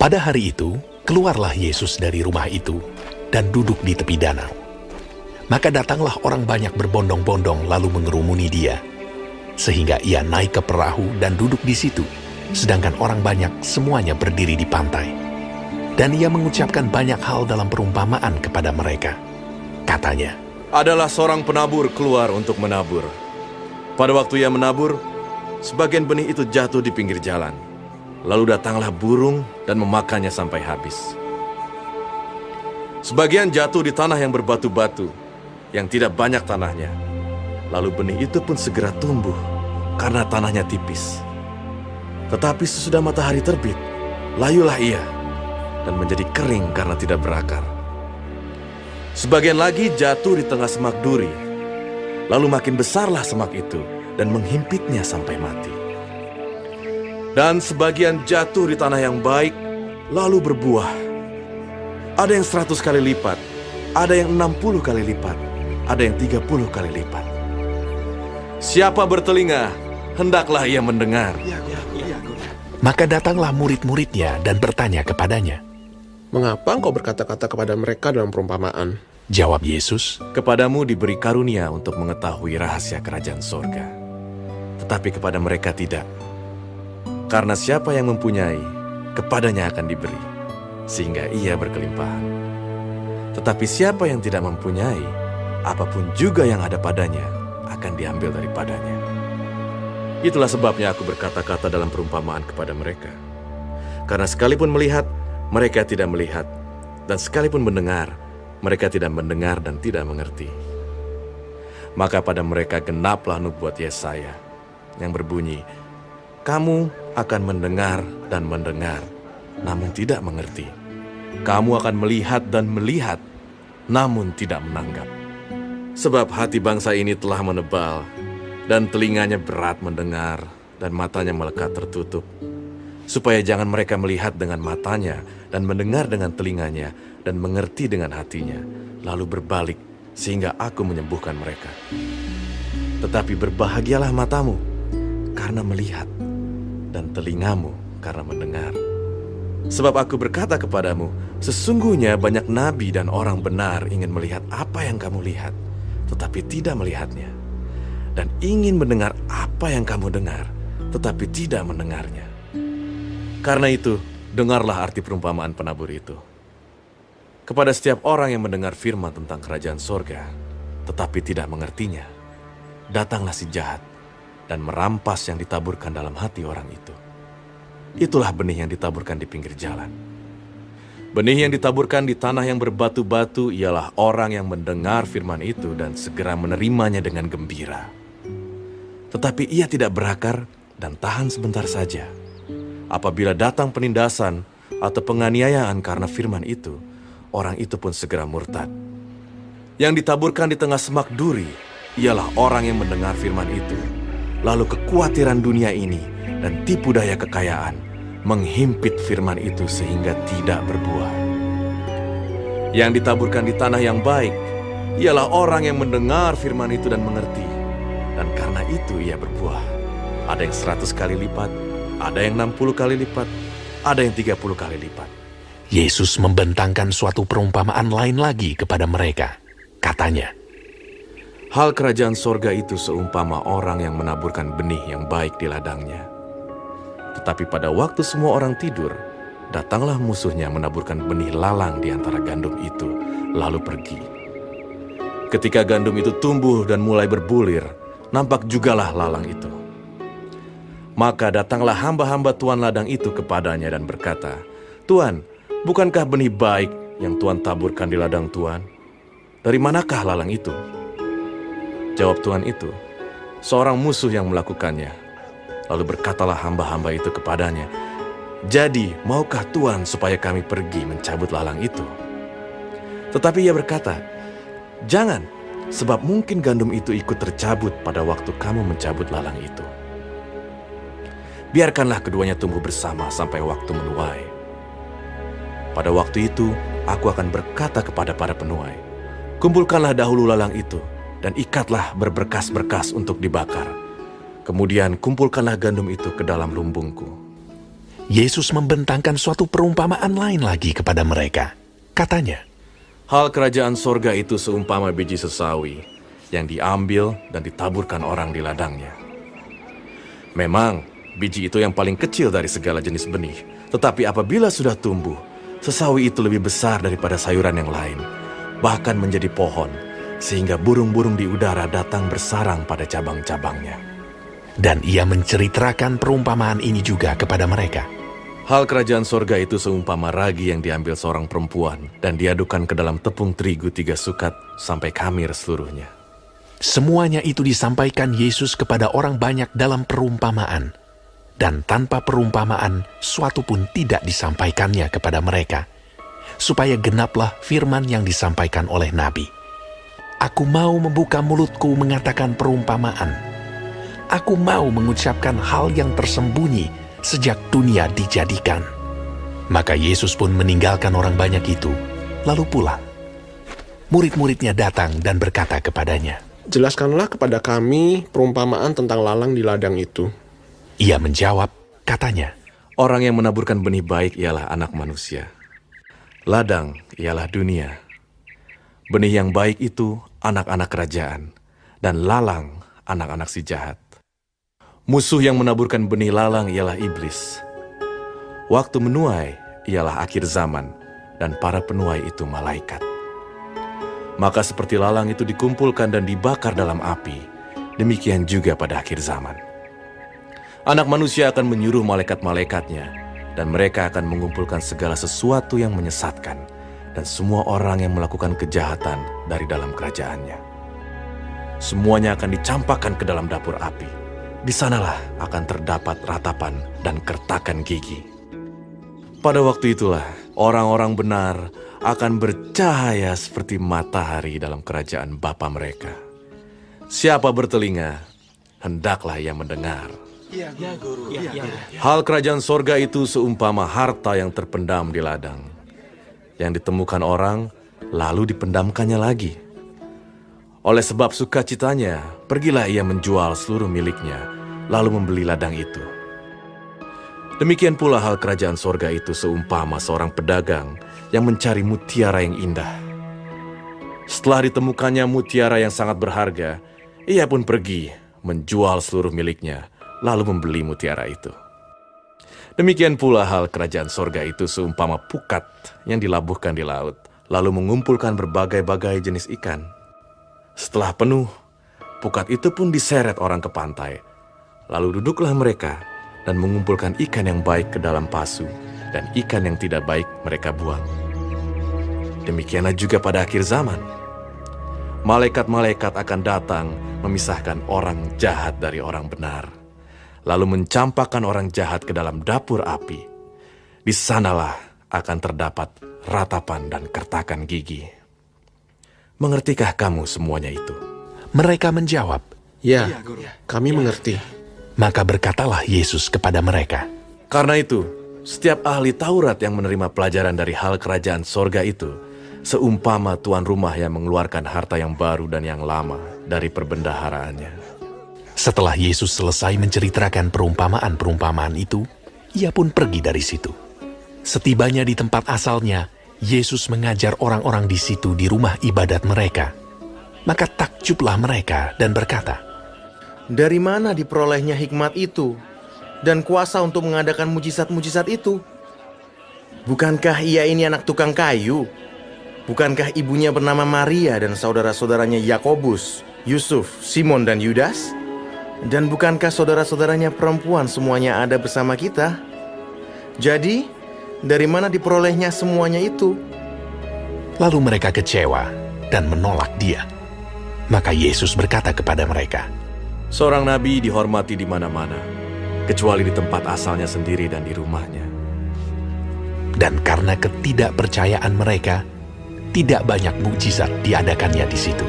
Pada hari itu, keluarlah Yesus dari rumah itu dan duduk di tepi danau. Maka datanglah orang banyak berbondong-bondong lalu mengerumuni dia, sehingga ia naik ke perahu dan duduk di situ, sedangkan orang banyak semuanya berdiri di pantai. Dan ia mengucapkan banyak hal dalam perumpamaan kepada mereka. Katanya, Adalah seorang penabur keluar untuk menabur. Pada waktu ia menabur, sebagian benih itu jatuh di pinggir jalan. Lalu datanglah burung dan memakannya sampai habis. Sebagian jatuh di tanah yang berbatu-batu, yang tidak banyak tanahnya. Lalu benih itu pun segera tumbuh, karena tanahnya tipis. Tetapi sesudah matahari terbit, layulah ia, dan menjadi kering karena tidak berakar. Sebagian lagi jatuh di tengah semak duri, lalu makin besarlah semak itu, dan menghimpitnya sampai mati. Dan sebagian jatuh di tanah yang baik, lalu berbuah. Ada yang 100 kali lipat, ada yang 60 kali lipat, ada yang 30 kali lipat. Siapa bertelinga, hendaklah ia mendengar. maka datanglah murid-muridnya dan bertanya kepadanya. Mengapa engkau berkata-kata kepada mereka dalam perumpamaan? Jawab Yesus, Kepadamu diberi karunia untuk mengetahui rahasia kerajaan sorga. Tetapi kepada mereka tidak. Karena siapa yang mempunyai, kepadanya akan diberi, sehingga ia berkelimpahan. Tetapi siapa yang tidak mempunyai, apapun juga yang ada padanya, akan diambil daripadanya. Itulah sebabnya aku berkata-kata dalam perumpamaan kepada mereka. Karena sekalipun melihat, mereka tidak melihat, dan sekalipun mendengar, mereka tidak mendengar dan tidak mengerti. Maka pada mereka genaplah nubuat Yesaya yang berbunyi, kamu akan mendengar dan mendengar, namun tidak mengerti. Kamu akan melihat dan melihat, namun tidak menanggap. Sebab hati bangsa ini telah menebal, dan telinganya berat mendengar, dan matanya melekat tertutup. Supaya jangan mereka melihat dengan matanya, dan mendengar dengan telinganya, dan mengerti dengan hatinya, lalu berbalik, sehingga aku menyembuhkan mereka. Tetapi berbahagialah matamu, karena melihat, dan telingamu karena mendengar. Sebab aku berkata kepadamu, sesungguhnya banyak nabi dan orang benar ingin melihat apa yang kamu lihat, tetapi tidak melihatnya. Dan ingin mendengar apa yang kamu dengar, tetapi tidak mendengarnya. Karena itu, dengarlah arti perumpamaan penabur itu. Kepada setiap orang yang mendengar firman tentang kerajaan sorga, tetapi tidak mengertinya, datanglah si jahat dan merampas yang ditaburkan dalam hati orang itu. Itulah benih yang ditaburkan di pinggir jalan. Benih yang ditaburkan di tanah yang berbatu-batu ialah orang yang mendengar firman itu dan segera menerimanya dengan gembira. Tetapi ia tidak berakar dan tahan sebentar saja. Apabila datang penindasan atau penganiayaan karena firman itu, orang itu pun segera murtad. Yang ditaburkan di tengah semak duri ialah orang yang mendengar firman itu, lalu kekhawatiran dunia ini dan tipu daya kekayaan menghimpit firman itu sehingga tidak berbuah. Yang ditaburkan di tanah yang baik ialah orang yang mendengar firman itu dan mengerti, dan karena itu ia berbuah. Ada yang 100 kali lipat, ada yang 60 kali lipat, ada yang 30 kali lipat. Yesus membentangkan suatu perumpamaan lain lagi kepada mereka. Katanya, Hal kerajaan sorga itu seumpama orang yang menaburkan benih yang baik di ladangnya. Tetapi pada waktu semua orang tidur, datanglah musuhnya menaburkan benih lalang di antara gandum itu, lalu pergi. Ketika gandum itu tumbuh dan mulai berbulir, nampak jugalah lalang itu. Maka datanglah hamba-hamba tuan ladang itu kepadanya dan berkata, Tuan, bukankah benih baik yang Tuan taburkan di ladang Tuan? Dari manakah lalang itu? Jawab tuan itu, seorang musuh yang melakukannya. Lalu berkatalah hamba-hamba itu kepadanya, jadi maukah Tuan supaya kami pergi mencabut lalang itu? Tetapi ia berkata, jangan, sebab mungkin gandum itu ikut tercabut pada waktu kamu mencabut lalang itu. Biarkanlah keduanya tumbuh bersama sampai waktu menuai. Pada waktu itu, aku akan berkata kepada para penuai, kumpulkanlah dahulu lalang itu, dan ikatlah berberkas-berkas untuk dibakar. Kemudian kumpulkanlah gandum itu ke dalam lumbungku. Yesus membentangkan suatu perumpamaan lain lagi kepada mereka. Katanya, Hal kerajaan sorga itu seumpama biji sesawi yang diambil dan ditaburkan orang di ladangnya. Memang, biji itu yang paling kecil dari segala jenis benih. Tetapi apabila sudah tumbuh, sesawi itu lebih besar daripada sayuran yang lain, bahkan menjadi pohon, sehingga burung-burung di udara datang bersarang pada cabang-cabangnya. dan ia menceritakan perumpamaan ini juga kepada mereka. Hal kerajaan sorga itu seumpama ragi yang diambil seorang perempuan dan diadukkan ke dalam tepung terigu 3 sukat sampai khamir seluruhnya. Semuanya itu disampaikan Yesus kepada orang banyak dalam perumpamaan. Dan tanpa perumpamaan, suatu pun tidak disampaikannya kepada mereka, supaya genaplah firman yang disampaikan oleh Nabi. Aku mau membuka mulutku mengatakan perumpamaan. Aku mau mengucapkan hal yang tersembunyi sejak dunia dijadikan. Maka Yesus pun meninggalkan orang banyak itu, lalu pulang. Murid-muridnya datang dan berkata kepadanya, Jelaskanlah kepada kami perumpamaan tentang lalang di ladang itu. Ia menjawab, katanya, Orang yang menaburkan benih baik ialah anak manusia. Ladang ialah dunia. Benih yang baik itu anak-anak kerajaan, dan lalang anak-anak si jahat. Musuh yang menaburkan benih lalang ialah iblis. Waktu menuai ialah akhir zaman, dan para penuai itu malaikat. Maka seperti lalang itu dikumpulkan dan dibakar dalam api, demikian juga pada akhir zaman. Anak manusia akan menyuruh malaikat-malaikatnya, dan mereka akan mengumpulkan segala sesuatu yang menyesatkan, dan semua orang yang melakukan kejahatan dari dalam kerajaannya. Semuanya akan dicampakkan ke dalam dapur api. Di sanalah akan terdapat ratapan dan kertakan gigi. Pada waktu itulah, orang-orang benar akan bercahaya seperti matahari dalam kerajaan Bapa mereka. Siapa bertelinga, hendaklah ia mendengar. Hal kerajaan sorga itu seumpama harta yang terpendam di ladang, yang ditemukan orang, lalu dipendamkannya lagi. Oleh sebab sukacitanya, pergilah ia menjual seluruh miliknya, lalu membeli ladang itu. Demikian pula hal kerajaan sorga itu seumpama seorang pedagang yang mencari mutiara yang indah. Setelah ditemukannya mutiara yang sangat berharga, ia pun pergi menjual seluruh miliknya, lalu membeli mutiara itu. Demikian pula hal kerajaan sorga itu seumpama pukat yang dilabuhkan di laut, lalu mengumpulkan berbagai-bagai jenis ikan. Setelah penuh, pukat itu pun diseret orang ke pantai, lalu duduklah mereka dan mengumpulkan ikan yang baik ke dalam pasu, dan ikan yang tidak baik mereka buang. Demikianlah juga pada akhir zaman. Malaikat-malaikat akan datang memisahkan orang jahat dari orang benar, lalu mencampakkan orang jahat ke dalam dapur api. Di sanalah akan terdapat ratapan dan kertakan gigi. Mengertikah kamu semuanya itu? mereka menjawab. Ya, kami mengerti. Maka berkatalah Yesus kepada mereka, Karena itu, setiap ahli Taurat yang menerima pelajaran dari hal kerajaan sorga itu, seumpama tuan rumah yang mengeluarkan harta yang baru dan yang lama dari perbendaharaannya. Setelah Yesus selesai menceritakan perumpamaan-perumpamaan itu, ia pun pergi dari situ. Setibanya di tempat asalnya, Yesus mengajar orang-orang di situ di rumah ibadat mereka. Maka takjublah mereka dan berkata, Dari mana diperolehnya hikmat itu dan kuasa untuk mengadakan mujizat-mujizat itu? Bukankah ia ini anak tukang kayu? Bukankah ibunya bernama Maria dan saudara-saudaranya Yakobus, Yusuf, Simon, dan Yudas? Dan bukankah saudara-saudaranya perempuan semuanya ada bersama kita? Jadi, dari mana diperolehnya semuanya itu? lalu mereka kecewa dan menolak dia. Maka Yesus berkata kepada mereka, Seorang nabi dihormati di mana-mana, kecuali di tempat asalnya sendiri dan di rumahnya. dan karena ketidakpercayaan mereka, tidak banyak mukjizat diadakannya di situ.